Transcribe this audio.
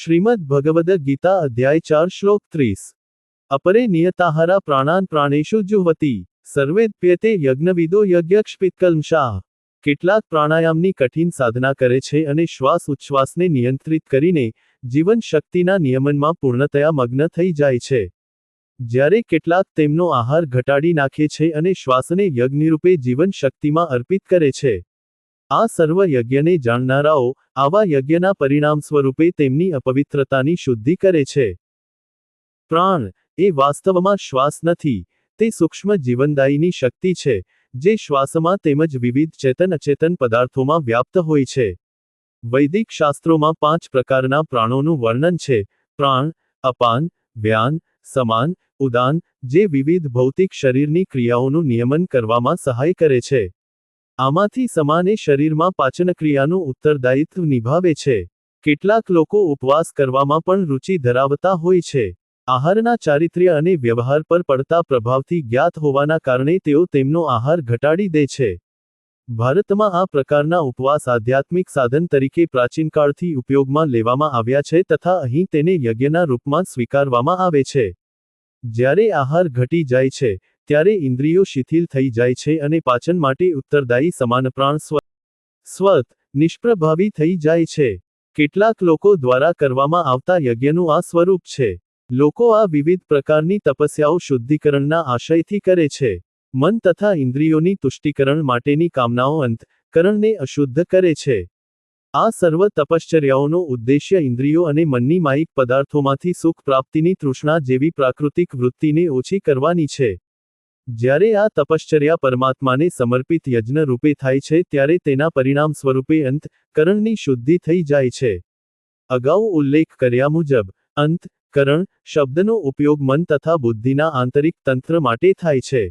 श्रीमद् भगवद गीता अध्याय 4 श्लोक 30। अपरे नियताहारा प्राणान प्राणेषु जुह्वति सर्वेद्यते यज्ञविदो यज्ञक्षपित्कल्मषाः। કેટલાક પ્રાણાયામની કઠિન સાધના કરે છે અને શ્વાસ ઉચ્છ્વાસને નિયંત્રિત કરીને જીવન શક્તિના નિયમનમાં પૂર્ણતયા મગ્ન થઈ જાય છે, જ્યારે કેટલાક તેમનો આહાર ઘટાડી નાખે છે અને શ્વાસને યજ્ઞરૂપે જીવન શક્તિમાં અર્પિત કરે છે। આ સર્વ યજ્ઞને જાણનારાઓ આવા યજ્ઞના પરિણામ સ્વરૂપે તેમની અપવિત્રતાની શુદ્ધિ કરે છે। પ્રાણ એ વાસ્તવમાં શ્વાસ નથી, તે સૂક્ષ્મ જીવનદાયીની શક્તિ છે જે શ્વાસમાં તેમજ વિવિધ ચેતન અચેતન પદાર્થોમાં વ્યાપ્ત હોય છે। વૈદિક શાસ્ત્રોમાં 5 પ્રકારના પ્રાણોનું વર્ણન છે: પ્રાણ, અપાન, વ્યાન, સમાન, ઉદાન, જે વિવિધ ભૌતિક શરીરની ક્રિયાઓનું નિયમન કરવામાં સહાય કરે છે। આમાંથી સમાન એ શરીરમાં પાચનક્રિયાનું ઉત્તરદાયિત્વ નિભાવે છે। કેટલાક લોકો ઉપવાસ કરવામાં પણ રુચિ ધરાવતા હોય છે। આહારના ચારિત્ર્ય અને વ્યવહાર પર પડતા પ્રભાવથી જ્ઞાત હોવાના કારણે તેઓ તેમનો આહાર ઘટાડી દે છે। ભારતમાં આ પ્રકારના ઉપવાસ આધ્યાત્મિક સાધન તરીકે પ્રાચીનકાળથી ઉપયોગમાં લેવામાં આવ્યા છે તથા અહીં તેને યજ્ઞના રૂપમાં સ્વીકારવામાં આવે છે। જ્યારે આહાર ઘટી જાય છે ત્યારે ઇન્દ્રિયો શિથિલ થઈ જાય છે અને પાચન માટે ઉત્તરદાયી સમાન પ્રાણ સ્વત નિષ્પ્રભાવી થઈ જાય છે। કેટલાક લોકો દ્વારા કરવામાં આવતા યજ્ઞનું આ સ્વરૂપ છે। લોકો આ વિવિધ પ્રકારની તપસ્યાઓ શુદ્ધિકરણના આશયથી કરે છે। મન તથા ઇન્દ્રિયોની તુષ્ટિકરણ માટેની કામનાઓ અંતઃકરણને અશુદ્ધ કરે છે। આ સર્વ તપશ્ચર્યાઓનો ઉદ્દેશ્ય ઇન્દ્રિયો અને મનની માયિક પદાર્થોમાંથી સુખ પ્રાપ્તિની તૃષ્ણા જેવી પ્રાકૃતિક વૃત્તિને ઓછી કરવાની છે। જ્યારે આ તપશ્ચર્યા પરમાત્માને સમર્પિત યજ્ઞ રૂપે થાય છે ત્યારે તેના પરિણામ સ્વરૂપે અંતઃકરણની શુદ્ધિ થઈ જાય છે। અગાઉ ઉલ્લેખ કર્યા મુજબ અંતઃકરણ શબ્દનો ઉપયોગ મન તથા બુદ્ધિના આંતરિક તંત્ર માટે થાય છે।